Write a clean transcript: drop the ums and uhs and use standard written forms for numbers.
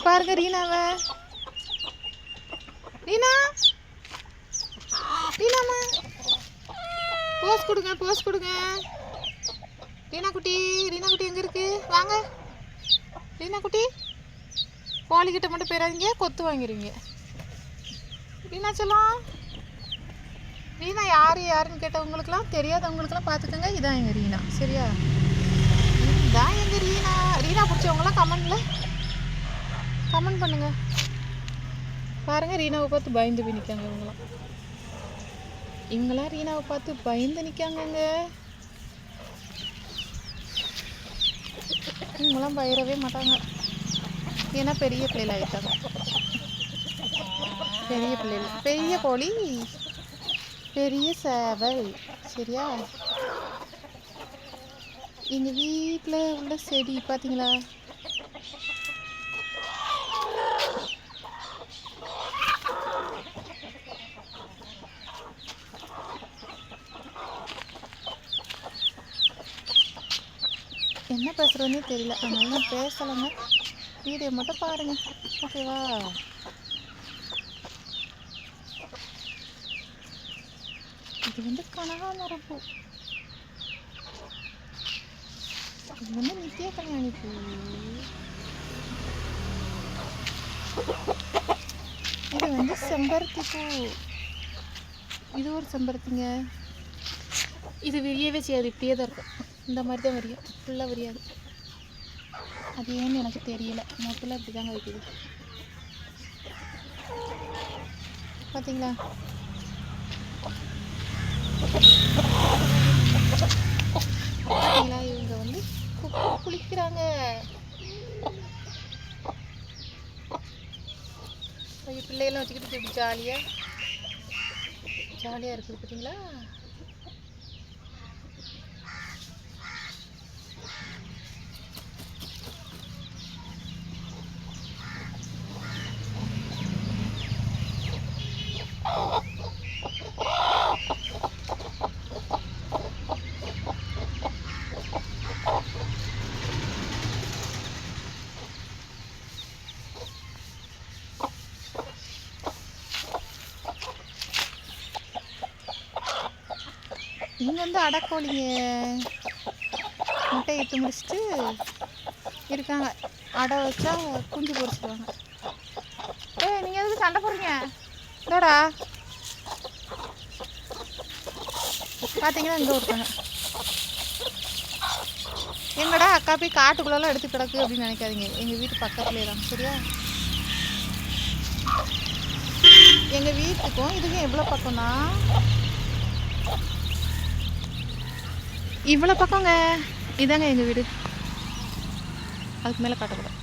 பாருங்க ரீனாவை. ரீனா, ரீனாமா, போஸ் கொடுங்க, போஸ் கொடுங்க. ரீனா குட்டி, ரீனா குட்டி எங்கே இருக்கு? வாங்க ரீனா குட்டி. கோழிக்கிட்ட மட்டும் போயிடாதீங்க, கொத்து வாங்கிடுவீங்க. ரீனா செல்லம். ரீனா யாருன்னு கேட்டவங்களுக்குலாம் தெரியாதவங்களுக்குலாம் பார்த்துக்கோங்க. இதான் எங்கள் ரீனா, சரியா? இதான் எங்கள் ரீனா. ரீனா பிடிச்சவங்களாம் கமெண்ட் பண்ணுங்க. பாருங்கள், ரீனாவை பார்த்து பயந்து போய் நிற்காங்க இவங்களாம் ரீனாவை பார்த்து பயந்து நிற்காங்கங்க. இவங்களாம் பயிரவே மாட்டாங்க, ஏன்னா பெரிய பிள்ளைகள் ஆகிட்டாங்க. பெரிய கோழி, பெரிய சேவல், சரியா? எங்கள் வீட்டில் உள்ள செடி பார்த்தீங்களா? என்ன பேசுகிறோன்னே தெரியல, அதனால நான் பேசலைங்க. வீடியோ மட்டும் பாருங்கள், ஓகேவா? இது வந்து கனகாமரம் பூ, இது வந்து நித்திய கல்யாணி பூ. இது வந்து செம்பருத்தி பூ. இது ஒரு செம்பருத்திங்க. இது விரியவே செய்யாது, இப்படியே தான் இருக்கும். இந்த மாதிரி தான் விரியும், ஃபுல்லாக விரியாது. அது ஏன்னு எனக்கு தெரியல, மொத்தத்தில் இப்படி தாங்க வைக்குது. பார்த்தீங்களா? பார்த்தீங்களா? இவங்க வந்து குளிக்கிறாங்க. பிள்ளையெல்லாம் வச்சுக்கிட்டு இப்படி ஜாலியாக இருக்குது. பார்த்தீங்களா? இவங்க வந்து அடக்கோழிங்க, முட்டை இட்டு முடிச்சுட்டு இருக்காங்க. அடை வச்சா குஞ்சு பொரிச்சிடுவாங்க. நீங்கள் எதுக்கு சண்டை போடுறீங்க? இதோடா பார்த்தீங்கன்னா இங்கே இருக்காங்க. எங்கடா அக்கா போய் காட்டுக்குள்ளெல்லாம் எடுத்து கிடக்கு அப்படின்னு நினைக்காதீங்க, எங்கள் வீட்டு பக்கத்துலேயே தான், சரியா? எங்கள் வீட்டுக்கும் இதுக்கும் எவ்வளோ பக்கம்னா இவ்வளோ பக்கங்க. இதாங்க எங்கள் வீடு, அதுக்கு மேலே காட்டக்கூடாது.